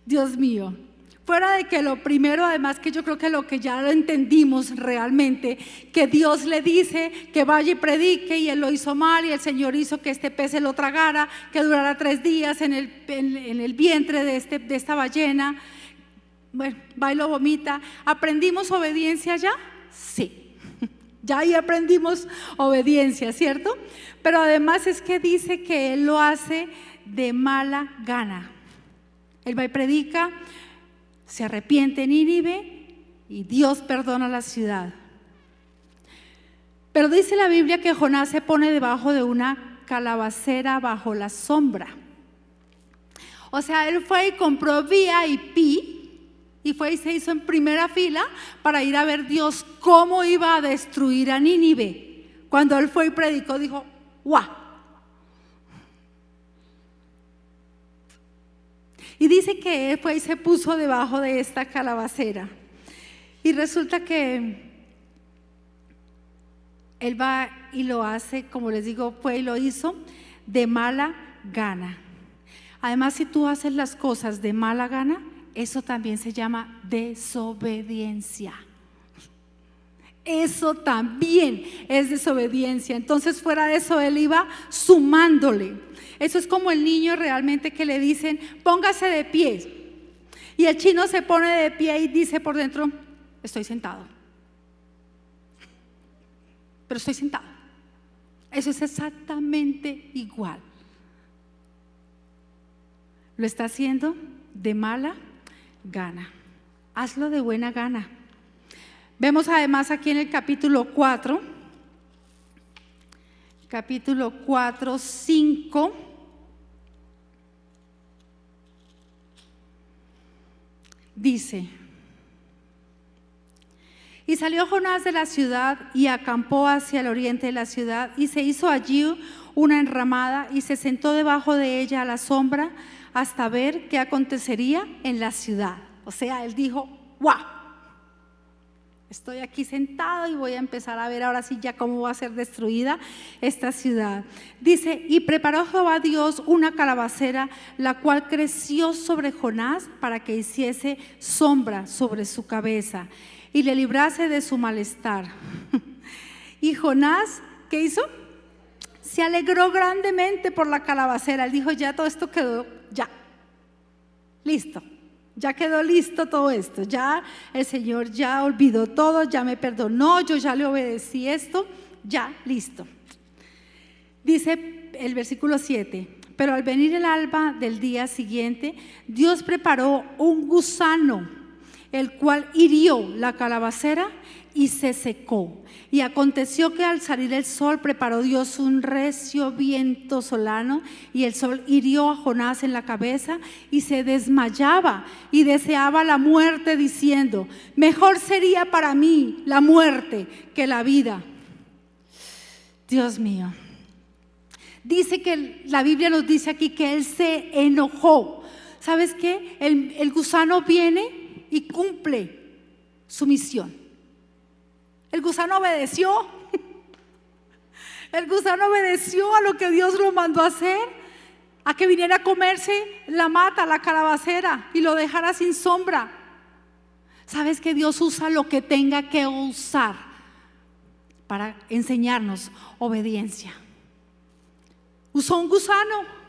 Dios mío, fuera de que lo primero, además que yo creo que lo que ya lo entendimos realmente, que Dios le dice que vaya y predique y él lo hizo mal y el Señor hizo que este pez se lo tragara, que durara 3 días en el vientre de esta ballena. Bueno, va y lo vomita. ¿Aprendimos obediencia ya? Sí, ya ahí aprendimos obediencia, ¿cierto? Pero además es que dice que él lo hace de mala gana. Él va y predica, se arrepiente en Nínive y Dios perdona la ciudad. Pero dice la Biblia que Jonás se pone debajo de una calabacera bajo la sombra. O sea, él fue y compró VIP y fue y se hizo en primera fila para ir a ver Dios cómo iba a destruir a Nínive. Cuando él fue y predicó, dijo, ¡guau! Y dice que él fue y se puso debajo de esta calabacera. Y resulta que él va y lo hace, como les digo, fue y lo hizo de mala gana. Además, si tú haces las cosas de mala gana, eso también se llama desobediencia. Eso también es desobediencia. Entonces, fuera de eso, él iba sumándole. Eso es como el niño realmente que le dicen, póngase de pie. Y el chino se pone de pie y dice por dentro, estoy sentado. Pero estoy sentado. Eso es exactamente igual. Lo está haciendo de mala gana. Hazlo de buena gana. Vemos además aquí en el capítulo 4, 5. Dice, y salió Jonás de la ciudad y acampó hacia el oriente de la ciudad y se hizo allí una enramada y se sentó debajo de ella a la sombra hasta ver qué acontecería en la ciudad. O sea, él dijo, ¡wow! Estoy aquí sentado y voy a empezar a ver ahora sí ya cómo va a ser destruida esta ciudad. Dice, y preparó Jehová Dios una calabacera, la cual creció sobre Jonás para que hiciese sombra sobre su cabeza y le librase de su malestar. Y Jonás, ¿qué hizo? Se alegró grandemente por la calabacera. Él dijo, ya todo esto quedó, ya, listo. Ya quedó listo todo esto, ya el Señor ya olvidó todo, ya me perdonó, yo ya le obedecí esto, ya listo. Dice el versículo 7, pero al venir el alba del día siguiente, Dios preparó un gusano, el cual hirió la calabacera y se secó. Y aconteció que al salir el sol preparó Dios un recio viento solano y el sol hirió a Jonás en la cabeza y se desmayaba y deseaba la muerte diciendo, mejor sería para mí la muerte que la vida. Dios mío. Dice que la Biblia nos dice aquí que él se enojó. ¿Sabes qué? El gusano viene y cumple su misión. El gusano obedeció. El gusano obedeció a lo que Dios lo mandó a hacer, a que viniera a comerse la mata, la calabacera y lo dejara sin sombra. ¿Sabes que Dios usa lo que tenga que usar para enseñarnos obediencia? Usó un gusano.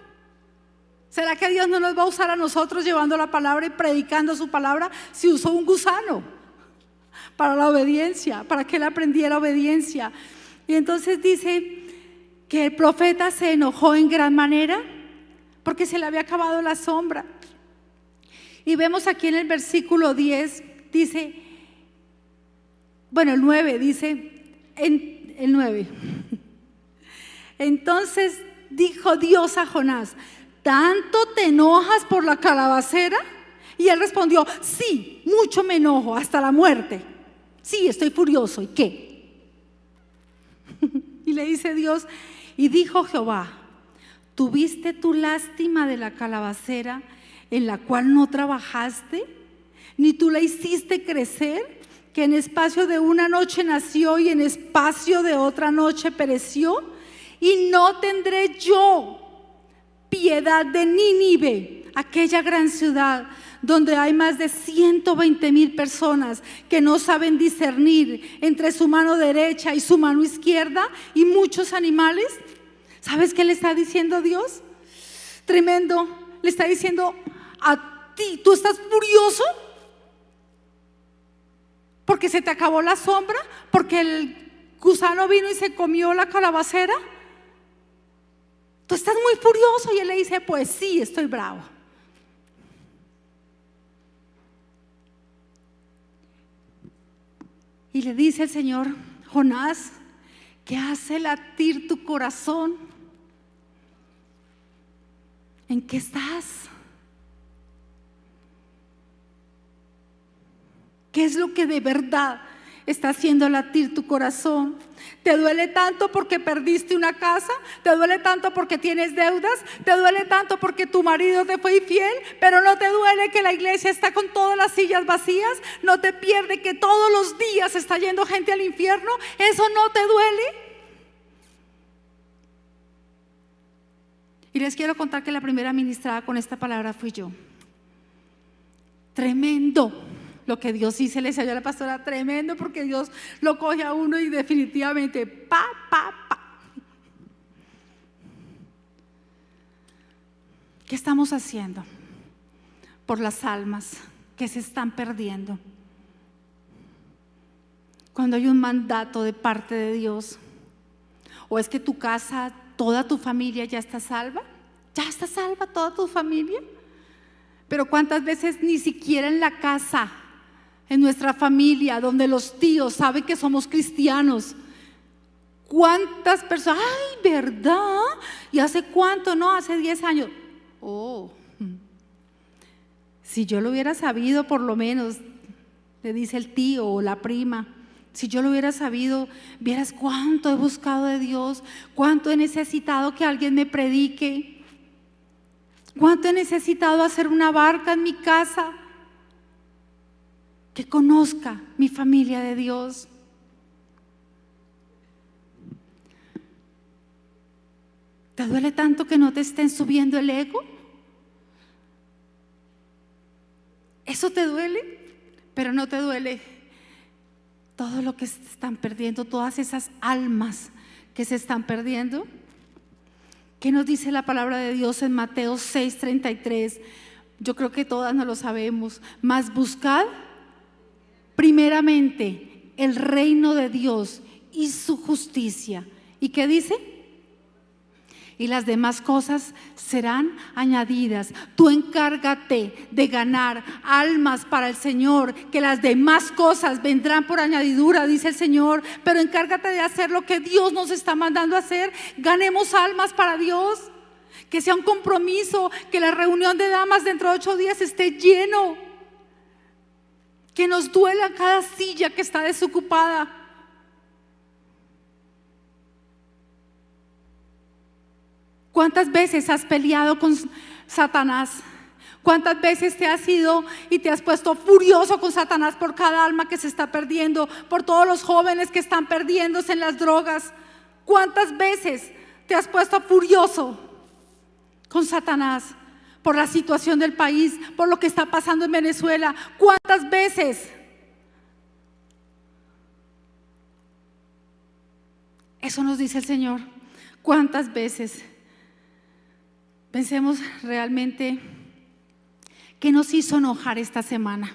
¿Será que Dios no nos va a usar a nosotros llevando la palabra y predicando su palabra si usó un gusano para la obediencia, para que él aprendiera obediencia? Y entonces dice que el profeta se enojó en gran manera porque se le había acabado la sombra. Y vemos aquí en el versículo 10, dice, bueno, el 9 dice, el 9. Entonces dijo Dios a Jonás: ¿tanto te enojas por la calabacera? Y él respondió: sí, mucho me enojo, hasta la muerte. Sí, estoy furioso. ¿Y qué? Y le dice Dios: y dijo Jehová: ¿tuviste tu lástima de la calabacera en la cual no trabajaste, ni tú la hiciste crecer, que en espacio de una noche nació y en espacio de otra noche pereció? Y no tendré yo piedad de Nínive, aquella gran ciudad donde hay más de 120,000 personas que no saben discernir entre su mano derecha y su mano izquierda, y muchos animales. ¿Sabes qué le está diciendo Dios? Tremendo. Le está diciendo a ti: ¿tú estás furioso porque se te acabó la sombra? ¿Porque el gusano vino y se comió la calabacera? Tú estás muy furioso. Y él le dice: pues sí, estoy bravo. Y le dice el Señor: Jonás, ¿qué hace latir tu corazón? ¿En qué estás? ¿Qué es lo que de verdad está haciendo latir tu corazón? ¿Te duele tanto porque perdiste una casa? ¿Te duele tanto porque tienes deudas? ¿Te duele tanto porque tu marido te fue infiel? Pero no te duele que la iglesia está con todas las sillas vacías. ¿No te pierde que todos los días está yendo gente al infierno? ¿Eso no te duele? Y les quiero contar que la primera ministrada con esta palabra fui yo. Tremendo lo que Dios hizo. Le decía yo a la pastora: tremendo, porque Dios lo coge a uno y definitivamente pa. ¿Qué estamos haciendo por las almas que se están perdiendo? Cuando hay un mandato de parte de Dios, ¿o es que tu casa, toda tu familia ya está salva? ¿Ya está salva toda tu familia? Pero ¿cuántas veces ni siquiera en la casa, en nuestra familia, donde los tíos saben que somos cristianos, cuántas personas, ay, ¿verdad? ¿Y hace cuánto? No, hace 10 años. Oh, si yo lo hubiera sabido, por lo menos, le dice el tío o la prima, si yo lo hubiera sabido, vieras cuánto he buscado de Dios, cuánto he necesitado que alguien me predique, cuánto he necesitado hacer una barca en mi casa que conozca mi familia de Dios. ¿Te duele tanto que no te estén subiendo el ego? ¿Eso te duele? Pero no te duele todo lo que se están perdiendo, todas esas almas que se están perdiendo. ¿Qué nos dice la palabra de Dios en Mateo 6:33? Yo creo que todas no lo sabemos. Mas buscad primeramente el reino de Dios y su justicia. ¿Y qué dice? Y las demás cosas serán añadidas. Tú encárgate de ganar almas para el Señor, que las demás cosas vendrán por añadidura, dice el Señor. Pero encárgate de hacer lo que Dios nos está mandando a hacer. Ganemos almas para Dios. Que sea un compromiso, que la reunión de damas dentro de 8 días esté lleno. Que nos duela cada silla que está desocupada. ¿Cuántas veces has peleado con Satanás? ¿Cuántas veces te has ido y te has puesto furioso con Satanás por cada alma que se está perdiendo, por todos los jóvenes que están perdiéndose en las drogas? ¿Cuántas veces te has puesto furioso con Satanás por la situación del país, por lo que está pasando en Venezuela? ¿Cuántas veces? Eso nos dice el Señor. ¿Cuántas veces? Pensemos realmente qué nos hizo enojar esta semana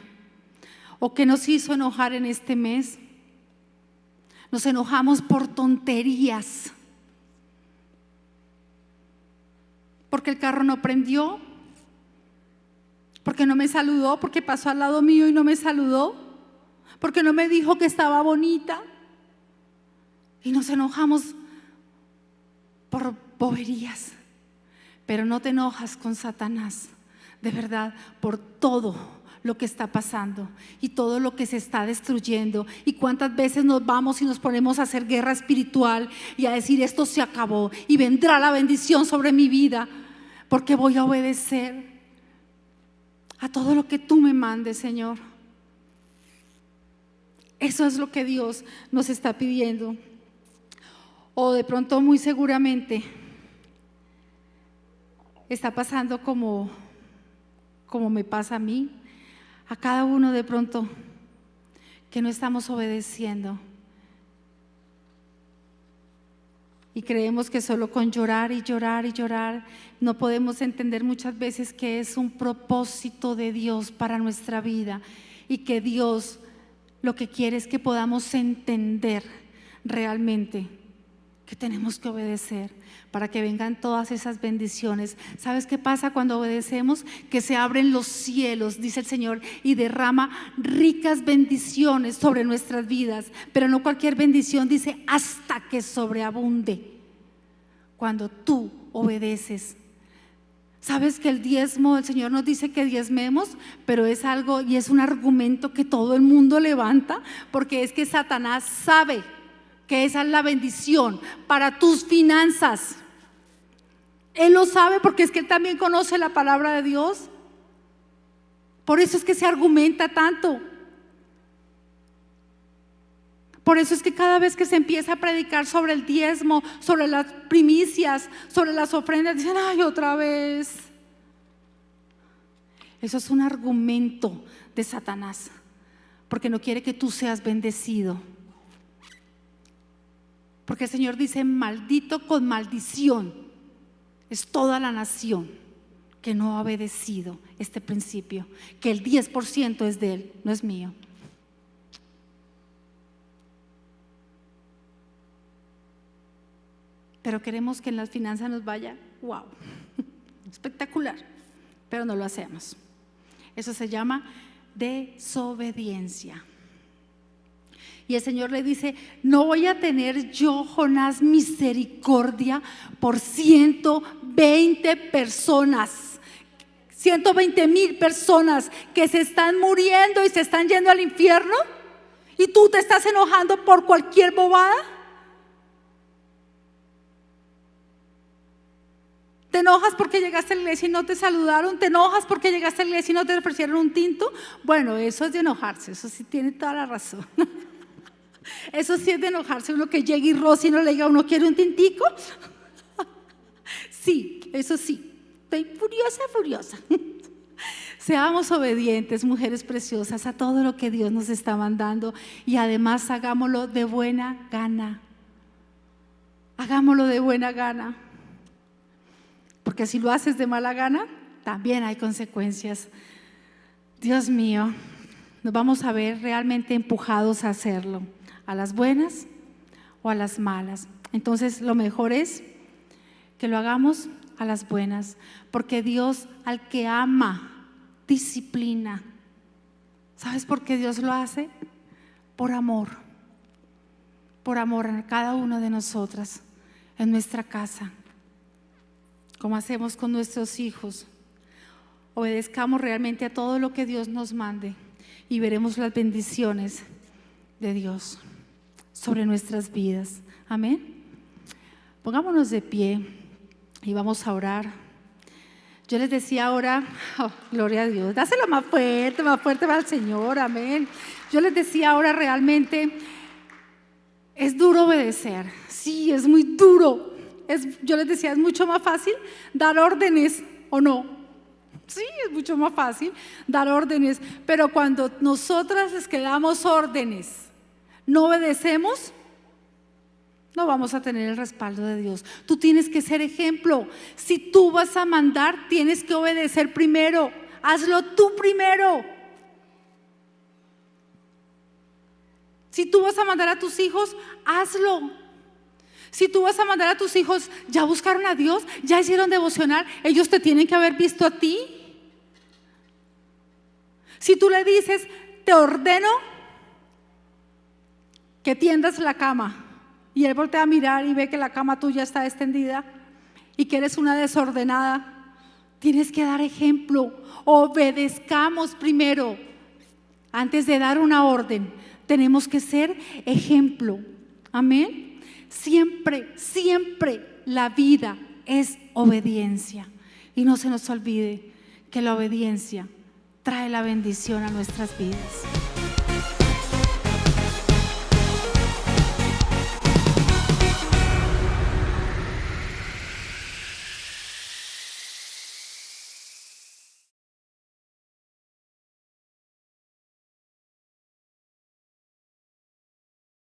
o qué nos hizo enojar en este mes. Nos enojamos por tonterías. porque el carro no prendió, porque no me saludó, porque pasó al lado mío y no me saludó, porque no me dijo que estaba bonita. Y nos enojamos por boberías. Pero no te enojas con Satanás, de verdad, por todo lo que está pasando y todo lo que se está destruyendo. Y cuántas veces nos vamos y nos ponemos a hacer guerra espiritual y a decir: esto se acabó y vendrá la bendición sobre mi vida, porque voy a obedecer a todo lo que tú me mandes, Señor. Eso es lo que Dios nos está pidiendo. O de pronto, muy seguramente, está pasando como me pasa a mí, a cada uno de pronto, que no estamos obedeciendo. Y creemos que solo con llorar y llorar y llorar, no podemos entender muchas veces que es un propósito de Dios para nuestra vida, y que Dios lo que quiere es que podamos entender realmente que tenemos que obedecer para que vengan todas esas bendiciones. ¿Sabes qué pasa cuando obedecemos? Que se abren los cielos, dice el Señor, y derrama ricas bendiciones sobre nuestras vidas. Pero no cualquier bendición, dice, hasta que sobreabunde. Cuando tú obedeces. ¿Sabes que el diezmo, el Señor nos dice que diezmemos? Pero es algo, y es un argumento que todo el mundo levanta, porque es que Satanás sabe que esa es la bendición para tus finanzas. Él lo sabe, porque es que él también conoce la palabra de Dios. Por eso es que se argumenta tanto. Por eso es que cada vez que se empieza a predicar sobre el diezmo, sobre las primicias, sobre las ofrendas, dicen: ay, otra vez. Eso es un argumento de Satanás, porque no quiere que tú seas bendecido. Porque el Señor dice: maldito con maldición es toda la nación que no ha obedecido este principio, que el 10% es de Él, no es mío. Pero queremos que en las finanzas nos vaya, wow, espectacular, pero no lo hacemos. Eso se llama desobediencia. Y el Señor le dice: no voy a tener yo, Jonás, misericordia por 120 personas, 120,000 personas que se están muriendo y se están yendo al infierno, y tú te estás enojando por cualquier bobada. ¿Te enojas porque llegaste a la iglesia y no te saludaron? ¿Te enojas porque llegaste a la iglesia y no te ofrecieron un tinto? Bueno, eso es de enojarse, eso sí tiene toda la razón. Eso sí es de enojarse, uno que llegue y roce y no le diga: ¿uno quiere un tintico? Sí, eso sí, estoy furiosa. Seamos obedientes, mujeres preciosas, a todo lo que Dios nos está mandando, y además hagámoslo de buena gana. Hagámoslo de buena gana, porque si lo haces de mala gana, también hay consecuencias. Dios mío, nos vamos a ver realmente empujados a hacerlo, a las buenas o a las malas. Entonces lo mejor es que lo hagamos a las buenas, porque Dios al que ama disciplina. ¿Sabes por qué Dios lo hace? Por amor a cada una de nosotras, en nuestra casa, como hacemos con nuestros hijos. Obedezcamos realmente a todo lo que Dios nos mande, y veremos las bendiciones de Dios sobre nuestras vidas. Amén. Pongámonos de pie y vamos a orar. Yo les decía ahora, oh, gloria a Dios, dáselo más fuerte para el Señor. Amén. Yo les decía ahora, realmente es duro obedecer. Sí, es muy duro. Yo les decía, es mucho más fácil dar órdenes, ¿o no? Sí, es mucho más fácil dar órdenes, pero cuando nosotras les damos órdenes, no obedecemos, no vamos a tener el respaldo de Dios. Tú tienes que ser ejemplo. Si tú vas a mandar, tienes que obedecer primero. Hazlo tú primero. Si tú vas a mandar a tus hijos, hazlo. Si tú vas a mandar a tus hijos, ya buscaron a Dios, ya hicieron devocional, ellos te tienen que haber visto a ti. Si tú le dices, te ordeno que tiendas la cama, y él voltea a mirar y ve que la cama tuya está extendida y que eres una desordenada, tienes que dar ejemplo. Obedezcamos primero. Antes de dar una orden, tenemos que ser ejemplo. Amén. Siempre, siempre la vida es obediencia. Y no se nos olvide que la obediencia trae la bendición a nuestras vidas.